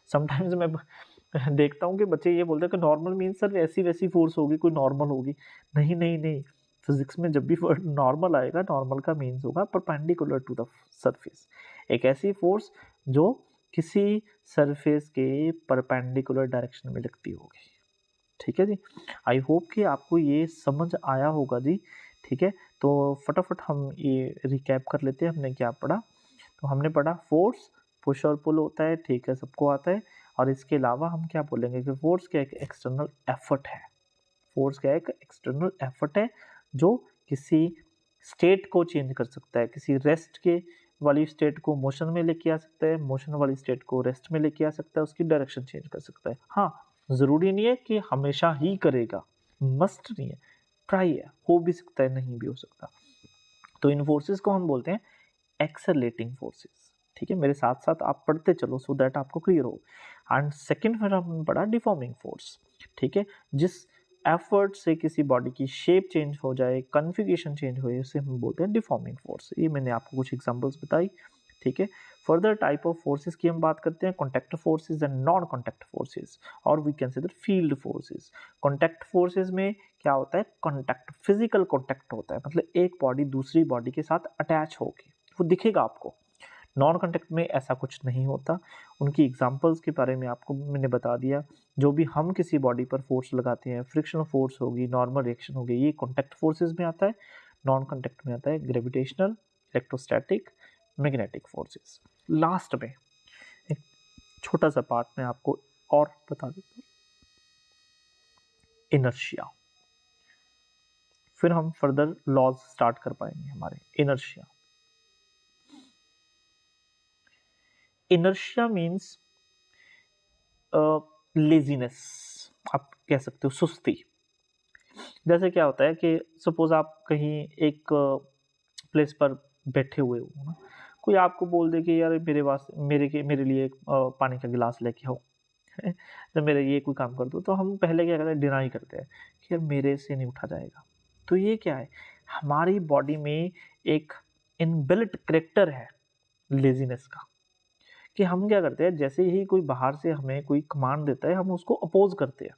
समटाइम्स मैं देखता हूँ कि बच्चे ये बोलते हैं कि नॉर्मल मीन सर ऐसी वैसी फोर्स होगी, कोई नॉर्मल होगी। नहीं नहीं नहीं, फिजिक्स में जब भी वर्ड नॉर्मल आएगा, नॉर्मल का मीन्स होगा परपेंडिकुलर टू द सरफेस, एक ऐसी फोर्स जो किसी सरफेस के परपेंडिकुलर डायरेक्शन में लगती होगी। ठीक है जी, आई होप कि आपको ये समझ आया होगा जी। ठीक है, तो फटाफट हम ये रिकैप कर लेते हैं हमने क्या पढ़ा। तो हमने पढ़ा फोर्स पुश और पुल होता है, ठीक है, सबको आता है। और इसके अलावा हम क्या बोलेंगे कि फोर्स क्या एक एक्सटर्नल एफर्ट है। फोर्स क्या है, एक एक्सटर्नल एफर्ट है जो किसी स्टेट को चेंज कर सकता है, किसी रेस्ट के वाली स्टेट को मोशन में लेके आ सकता है, मोशन वाली स्टेट को रेस्ट में लेके आ सकता है, उसकी डायरेक्शन चेंज कर सकता है। हाँ, जरूरी नहीं है कि हमेशा ही करेगा, मस्ट नहीं है, ट्राई है, हो भी सकता है, नहीं भी हो सकता। तो इन फोर्सेस को हम बोलते हैं एक्सेलरेटिंग फोर्सेस। ठीक है, मेरे साथ साथ आप पढ़ते चलो सो दैट आपको क्लियर हो। एंड सेकंड फिर हमने पढ़ा डिफॉर्मिंग फोर्स। ठीक है, जिस एफर्ट से किसी बॉडी की शेप चेंज हो जाए, कॉन्फ़िगरेशन चेंज हो जाए, उसे हम बोलते हैं डिफॉर्मिंग फोर्स। ये मैंने आपको कुछ एग्जांपल्स बताई। ठीक है, फर्दर टाइप ऑफ फोर्सेस की हम बात करते हैं, contact forces and non contact forces, और we consider field forces. Contact forces में क्या होता है, कॉन्टैक्ट, फिजिकल कॉन्टैक्ट होता है, मतलब एक बॉडी दूसरी बॉडी के साथ अटैच होगी, वो दिखेगा आपको। नॉन कॉन्टैक्ट में ऐसा कुछ नहीं होता। उनकी एग्जांपल्स के बारे में आपको मैंने बता दिया। जो भी हम किसी बॉडी पर फोर्स लगाते हैं, फ्रिक्शनल फोर्स होगी, नॉर्मल रिएक्शन होगी, ये कॉन्टैक्ट फोर्सेस में आता है। नॉन कॉन्टैक्ट में आता है gravitational, electrostatic, magnetic forces. Last में एक छोटा सा पार्ट में आपको और बता देता हूँ, इनर्शिया। फिर हम फर्दर लॉज स्टार्ट कर पाएंगे हमारे। इनर्शिया, इनर्शिया मीन्स लेजीनेस, आप कह सकते हो सुस्ती। जैसे क्या होता है कि सपोज आप कहीं एक प्लेस पर बैठे हुए हो ना, कोई आपको बोल दे कि यार मेरे लिए एक पानी का गिलास लेके आओ, तो मेरे ये कोई काम कर दो, तो हम पहले क्या करते हैं, डिनाई करते हैं कि यार मेरे से नहीं उठा जाएगा। तो ये क्या है, हमारी बॉडी में एक इनबिल्ट करेक्टर है लेजीनेस का, कि हम क्या करते हैं, जैसे ही कोई बाहर से हमें कोई कमांड देता है हम उसको अपोज करते हैं।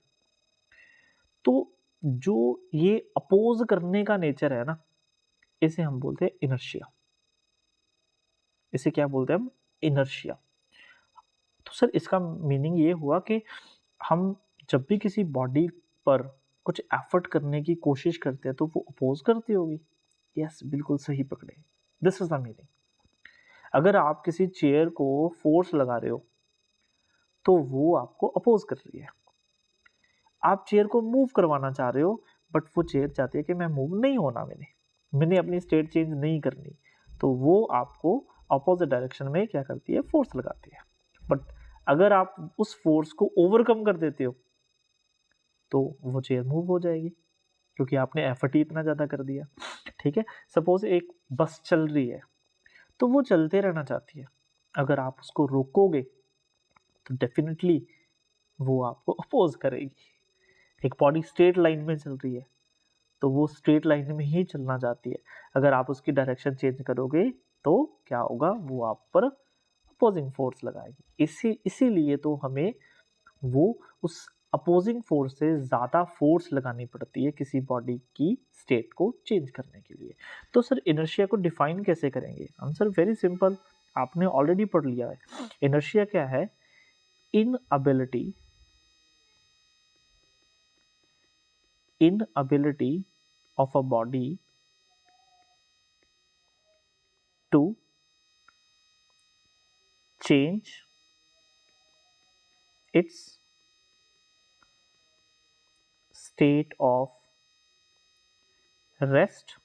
तो जो ये अपोज करने का नेचर है ना, इसे हम बोलते हैं इनर्शिया। इसे क्या बोलते हैं हम, इनर्शिया। तो सर इसका मीनिंग ये हुआ कि हम जब भी किसी बॉडी पर कुछ एफर्ट करने की कोशिश करते हैं तो वो अपोज करती होगी। यस, बिल्कुल सही पकड़े, दिस इज द मीनिंग। अगर आप किसी चेयर को फोर्स लगा रहे हो तो वो आपको अपोज कर रही है। आप चेयर को मूव करवाना चाह रहे हो, बट वो चेयर चाहती है कि मैं मूव नहीं होना, मैंने अपनी स्टेट चेंज नहीं करनी, तो वो आपको अपोजिट डायरेक्शन में क्या करती है, फोर्स लगाती है। बट अगर आप उस फोर्स को ओवरकम कर देते हो तो वो चेयर मूव हो जाएगी, क्योंकि आपने एफर्ट ही इतना ज़्यादा कर दिया। ठीक है, सपोज एक बस चल रही है तो वो चलते रहना चाहती है, अगर आप उसको रोकोगे तो डेफिनेटली वो आपको अपोज करेगी। एक बॉडी स्ट्रेट लाइन में चल रही है तो वो स्ट्रेट लाइन में ही चलना चाहती है, अगर आप उसकी डायरेक्शन चेंज करोगे तो क्या होगा, वो आप पर अपोजिंग फोर्स लगाएगी। इसीलिए तो हमें वो उस अपोजिंग फोर्स से ज़्यादा फोर्स लगानी पड़ती है किसी बॉडी की स्टेट को चेंज करने के लिए। तो सर इनर्शिया को डिफाइन कैसे करेंगे? आंसर वेरी सिंपल, आपने ऑलरेडी पढ़ लिया है। इनर्शिया क्या है? inability of a body to change its state of rest,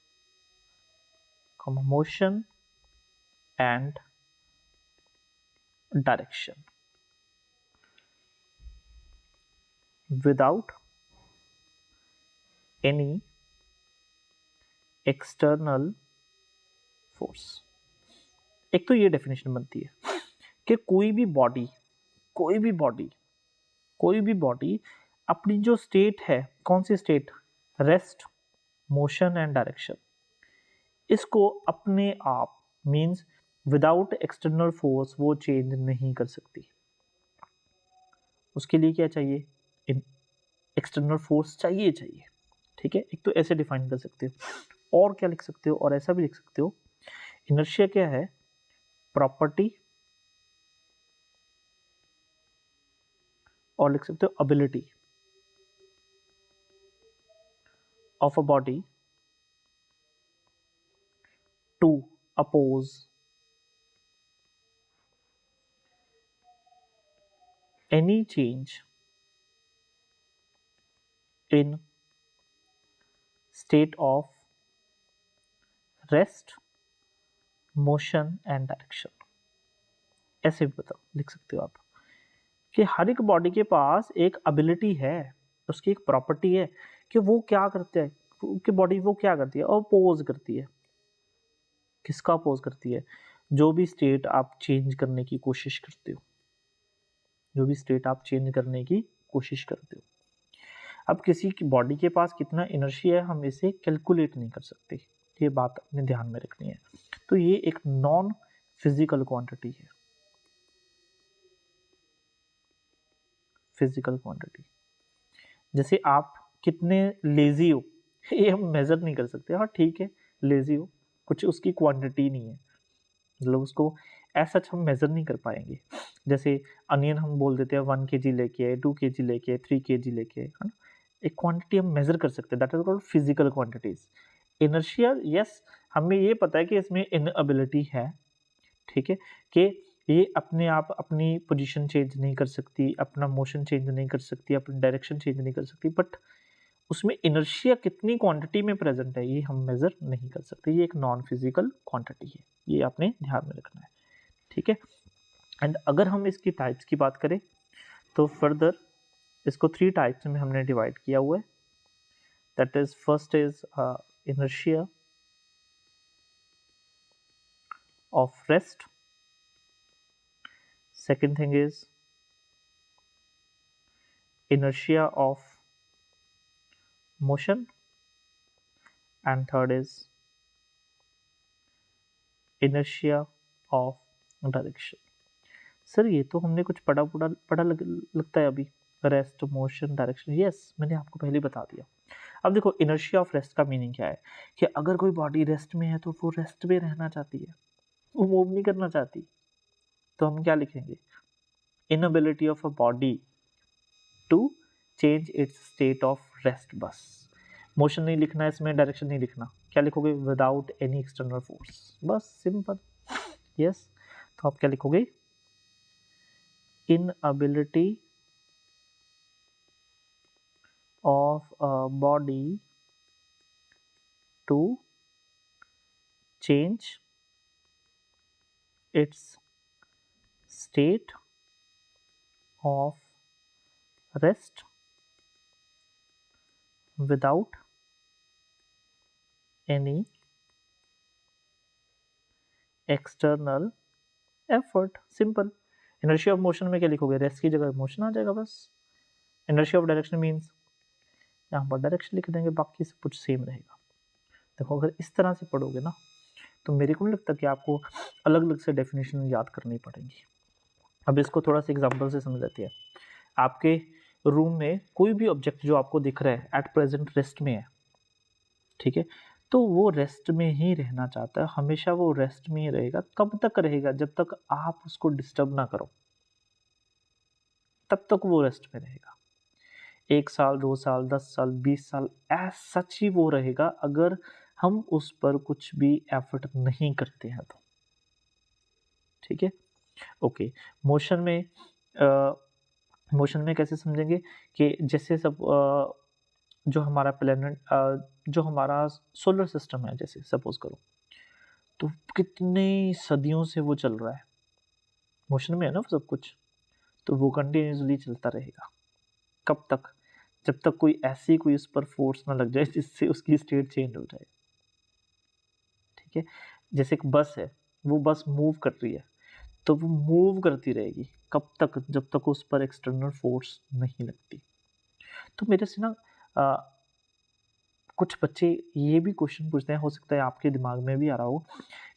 motion and direction without any external force। एक तो ये डेफिनेशन बनती है कि कोई भी बॉडी अपनी जो स्टेट है, कौन सी state? Rest, motion and direction, इसको अपने आप मींस विदाउट एक्सटर्नल फोर्स वो चेंज नहीं कर सकती। उसके लिए क्या चाहिए? एक्सटर्नल फोर्स चाहिए। ठीक है, एक तो ऐसे डिफाइन कर सकते हो। और क्या लिख सकते हो, और ऐसा भी लिख सकते हो, इनर्शिया क्या है? प्रॉपर्टी, और लिख सकते हो ability of a body to oppose any change in state of rest, motion and direction। ऐसे भी बताओ, लिख सकते हो आप कि हर एक बॉडी के पास एक एबिलिटी है, उसकी एक प्रॉपर्टी है कि वो क्या करते हैं, कि बॉडी वो क्या करती है, अपोज करती है। किसका अपोज करती है? जो भी स्टेट आप चेंज करने की कोशिश करते हो, जो भी स्टेट आप चेंज करने की कोशिश करते हो। अब किसी की बॉडी के पास कितना इनर्शिया है हम इसे कैलकुलेट नहीं कर सकते, ये बात अपने ध्यान में रखनी है। तो ये एक नॉन फिजिकल क्वांटिटी है, फिजिकल क्वांटिटी। जैसे आप कितने लेजी हो ये हम मेजर नहीं कर सकते। हाँ ठीक है, लेजी हो, कुछ उसकी क्वांटिटी नहीं है, मतलब उसको ऐसा हम मेजर नहीं कर पाएंगे। जैसे अनियन हम बोल देते हैं 1 kg लेके आए, 2 kg लेके आए, 3 kg लेके आए, है ना, एक क्वांटिटी हम मेजर कर सकते हैं, that is called physical quantities. Inertia, yes, हमें ये पता है कि इसमें इनएबिलिटी है, ठीक है, कि ये अपने आप अपनी पोजीशन चेंज नहीं कर सकती, अपना मोशन चेंज नहीं कर सकती, अपनी डायरेक्शन चेंज नहीं कर सकती, बट उसमें इनर्शिया कितनी क्वांटिटी में प्रेजेंट है ये हम मेजर नहीं कर सकते। ये एक नॉन फिजिकल क्वांटिटी है, ये आपने ध्यान में रखना है। ठीक है, एंड अगर हम इसकी टाइप्स की बात करें तो फर्दर इसको 3 टाइप्स में हमने डिवाइड किया हुआ है। That is first is inertia of rest, second thing is inertia of motion, and third is inertia of direction। Sir ये तो हमने कुछ पढ़ा लगता है अभी, रेस्ट, मोशन, डायरेक्शन। यस, मैंने आपको पहले बता दिया। अब देखो इनर्शिया ऑफ रेस्ट का मीनिंग क्या है, कि अगर कोई बॉडी रेस्ट में है तो वो रेस्ट में रहना चाहती है, वो मूव नहीं करना चाहती, तो हम क्या लिखेंगे? Inability of a body to change its state of rest. बस मोशन नहीं लिखना है इसमें, डायरेक्शन नहीं लिखना, क्या लिखोगे? विदाउट एनी एक्सटर्नल फोर्स, बस सिंपल। यस, तो आप क्या लिखोगे? inability of a body to change its state of rest without any external effort. Simple. Inertia of motion में क्या लिखोगे? रेस्ट की जगह मोशन आ जाएगा बस. इनर्शिया ऑफ डायरेक्शन मीन्स यहाँ पर डायरेक्शन लिख देंगे, बाकी सब कुछ सेम रहेगा. देखो अगर इस तरह से पढ़ोगे ना तो मेरे को नहीं लगता कि आपको अलग अलग से डेफिनेशन याद करनी पड़ेगी. अब इसको थोड़ा सा एग्जांपल से समझ लेते हैं. आपके रूम में कोई भी ऑब्जेक्ट जो आपको दिख रहा है एट प्रेजेंट रेस्ट में है, ठीक है, तो वो रेस्ट में ही रहना चाहता है, हमेशा वो रेस्ट में ही रहेगा. कब तक रहेगा? जब तक आप उसको डिस्टर्ब ना करो, तब तक वो रेस्ट में रहेगा. 1 साल, 2 साल, 10 साल, 20 साल ऐसा सच ही वो रहेगा अगर हम उस पर कुछ भी एफर्ट नहीं करते हैं तो. ठीक है, ओके. मोशन में मोशन में कैसे समझेंगे कि जैसे सब जो हमारा प्लेनेट जो हमारा सोलर सिस्टम है, जैसे सपोज करो, तो कितने सदियों से वो चल रहा है, मोशन में है ना सब कुछ, तो वो कंटिन्यूसली चलता रहेगा. कब तक? जब तक कोई ऐसी कोई उस पर फोर्स ना लग जाए जिससे उसकी स्टेट चेंज हो जाए. ठीक है, जैसे एक बस है, वो बस मूव कर रही है, तो वो मूव करती रहेगी. कब तक? जब तक उस पर एक्सटर्नल फोर्स नहीं लगती. तो मेरे से ना कुछ बच्चे ये भी क्वेश्चन पूछते हैं, हो सकता है आपके दिमाग में भी आ रहा हो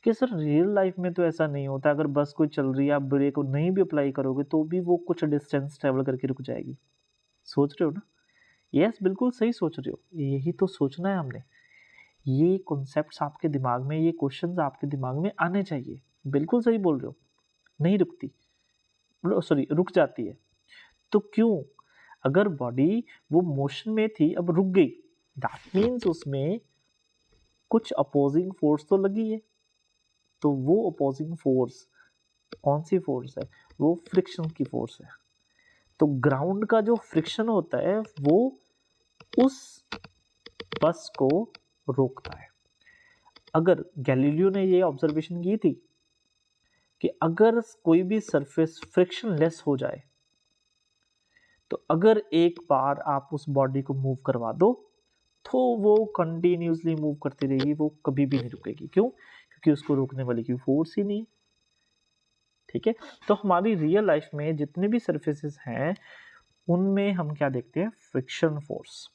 कि सर रियल लाइफ में तो ऐसा नहीं होता, अगर बस कोई चल रही है आप ब्रेक को नहीं भी अप्लाई करोगे तो भी वो कुछ डिस्टेंस ट्रेवल करके रुक जाएगी. सोच रहे हो ना? यस, बिल्कुल सही सोच रहे हो. यही तो सोचना है हमने. ये कॉन्सेप्ट्स आपके दिमाग में, ये क्वेश्चंस आपके दिमाग में आने चाहिए. बिल्कुल सही बोल रहे हो. नहीं रुकती, सॉरी रुक जाती है. तो क्यों? अगर बॉडी वो मोशन में थी, अब रुक गई, दैट मीन्स उसमें कुछ अपोजिंग फोर्स तो लगी है. तो वो अपोजिंग फोर्स कौन सी फोर्स है? वो फ्रिक्शन की फोर्स है. तो ग्राउंड का जो फ्रिक्शन होता है वो उस बस को रोकता है. अगर गैलीलियो ने ये ऑब्जर्वेशन की थी कि अगर कोई भी सरफेस फ्रिक्शनलेस हो जाए, तो अगर एक बार आप उस बॉडी को मूव करवा दो तो वो कंटिन्यूसली मूव करती रहेगी, वो कभी भी नहीं रुकेगी. क्यों? क्योंकि उसको रोकने वाली की फोर्स ही नहीं. ठीक है, तो हमारी रियल लाइफ में जितने भी सरफेसेस हैं उनमें हम क्या देखते हैं? Friction force.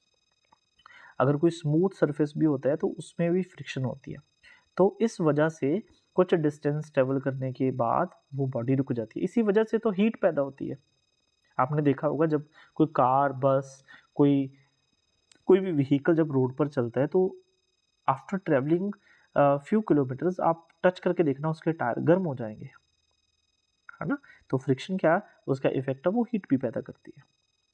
अगर कोई स्मूथ सरफेस भी होता है तो उसमें भी फ्रिक्शन होती है. तो इस वजह से कुछ डिस्टेंस ट्रेवल करने के बाद वो बॉडी रुक जाती है. इसी वजह से तो हीट पैदा होती है. आपने देखा होगा जब कोई कार, बस, कोई कोई भी व्हीकल जब रोड पर चलता है तो आफ्टर ट्रेवलिंग फ्यू किलोमीटर्स आप टच करके देखना उसके टायर गर्म हो जाएंगे, है ना? तो फ्रिक्शन क्या, उसका इफेक्ट है वो हीट भी पैदा करती है.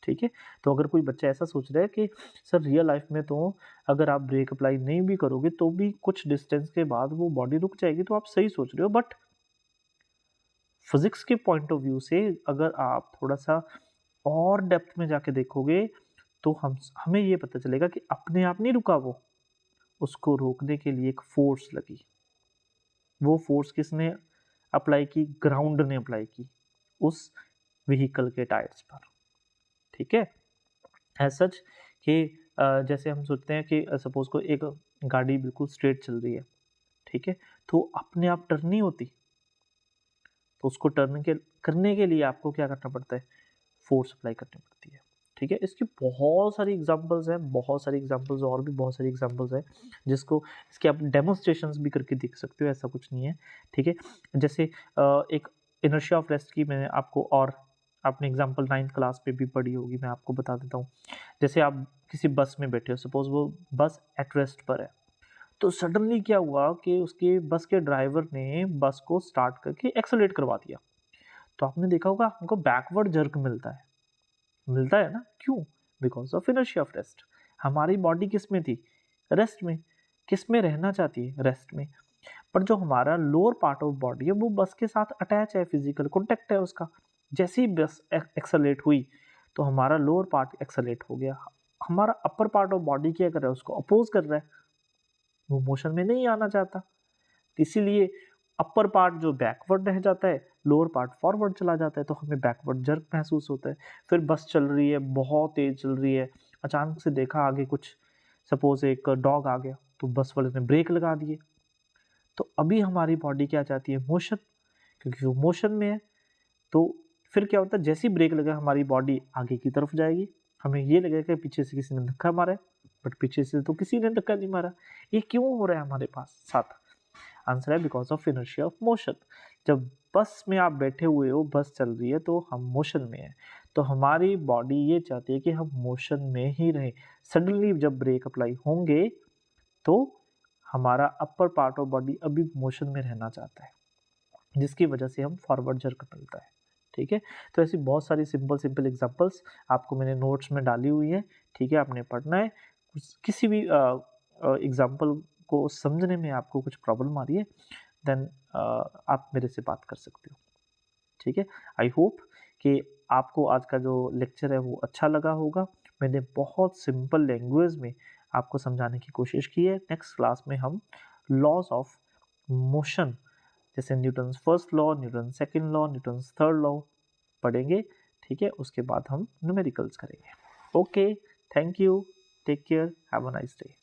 ठीक है, तो अगर कोई बच्चा ऐसा सोच रहा है कि सर रियल लाइफ में तो अगर आप ब्रेक अप्लाई नहीं भी करोगे तो भी कुछ डिस्टेंस के बाद वो बॉडी रुक जाएगी, तो आप सही सोच रहे हो. बट फिजिक्स के पॉइंट ऑफ व्यू से अगर आप थोड़ा सा और डेप्थ में जाके देखोगे तो हमें ये पता चलेगा कि अपने आप नहीं रुका वो, उसको रोकने के लिए एक फोर्स लगी. वो फोर्स किसने अप्लाई की? ग्राउंड ने अप्लाई की उस व्हीकल के टायर्स पर. ठीक है, एज सच कि जैसे हम सोचते हैं कि सपोज को एक गाड़ी बिल्कुल स्ट्रेट चल रही है, ठीक है, तो अपने आप टर्न नहीं होती, तो उसको टर्न के करने के लिए आपको क्या करना पड़ता है? फोर्स अप्लाई करनी पड़ती है. ठीक है, इसकी बहुत सारी एग्जांपल्स हैं, बहुत सारी एग्जांपल्स, और भी बहुत सारी एग्जांपल्स हैं जिसको इसके आप डेमोन्स्ट्रेशंस भी करके देख सकते हो, ऐसा कुछ नहीं है. ठीक है, जैसे एक इनर्शिया ऑफ रेस्ट की मैंने आपको, और आपने एग्जांपल 9th क्लास पे भी पढ़ी होगी, मैं आपको बता देता हूँ. जैसे आप किसी बस में बैठे हो, सपोज वो बस एट रेस्ट पर है, तो सडनली क्या हुआ कि उसके बस के ड्राइवर ने बस को स्टार्ट करके एक्सेलरेट करवा दिया. तो आपने देखा होगा हमको बैकवर्ड जर्क मिलता है ना? क्यों? Because of inertia of rest. हमारी बॉडी किस में थी? रेस्ट में. किस में रहना चाहती है? रेस्ट में. पर जो हमारा लोअर पार्ट ऑफ बॉडी है वो बस के साथ अटैच है, फिजिकल कॉन्टेक्ट है उसका. जैसे ही बस एक्सेलरेट हुई तो हमारा लोअर पार्ट एक्सेलरेट हो गया, हमारा अपर पार्ट ऑफ बॉडी क्या कर रहा है? उसको अपोज कर रहा है, वो मोशन में नहीं आना चाहता. इसीलिए अपर पार्ट जो बैकवर्ड रह जाता है, लोअर पार्ट फॉरवर्ड चला जाता है, तो हमें बैकवर्ड जर्क महसूस होता है। फिर बस चल रही है, बहुत तेज चल रही है, अचानक से देखा आगे कुछ, सपोज एक डॉग आ गया, तो बस वाले ने ब्रेक लगा दिए, तो अभी हमारी बॉडी क्या चाहती है, मोशन, क्योंकि वो मोशन में है। तो फिर क्या होता है, जैसे ही ब्रेक लगा हमारी बॉडी आगे की तरफ जाएगी, हमें ये लगेगा कि पीछे से किसी ने धक्का मारा है, बट पीछे से तो किसी ने धक्का नहीं मारा। ये क्यों हो रहा है हमारे पास साथ? आंसर है because of inertia of motion. जब बस में आप बैठे हुए हो, बस चल रही है, तो हम मोशन में हैं, तो हमारी बॉडी ये चाहती है कि हम मोशन में ही रहें। सडनली जब ब्रेक अप्लाई होंगे तो हमारा अपर पार्ट ऑफ बॉडी अभी मोशन में रहना चाहता है, जिसकी वजह से हम फॉरवर्ड जर्क मिलता है। ठीक है, तो ऐसी बहुत सारी सिंपल सिंपल एग्जांपल्स आपको मैंने नोट्स में डाली हुई हैं। ठीक है, आपने पढ़ना है। किसी भी एग्जांपल को समझने में आपको कुछ प्रॉब्लम आ रही है, देन आप मेरे से बात कर सकते हो। ठीक है, आई होप कि आपको आज का जो लेक्चर है वो अच्छा लगा होगा। मैंने बहुत सिंपल लैंग्वेज में आपको समझाने की कोशिश की है। नेक्स्ट क्लास में हम लॉज ऑफ मोशन, जैसे Newton's first law, Newton second law, Newton third law पढ़ेंगे। ठीक है, उसके बाद हम न्यूमेरिकल्स करेंगे। Okay, thank you, take care, have a nice day.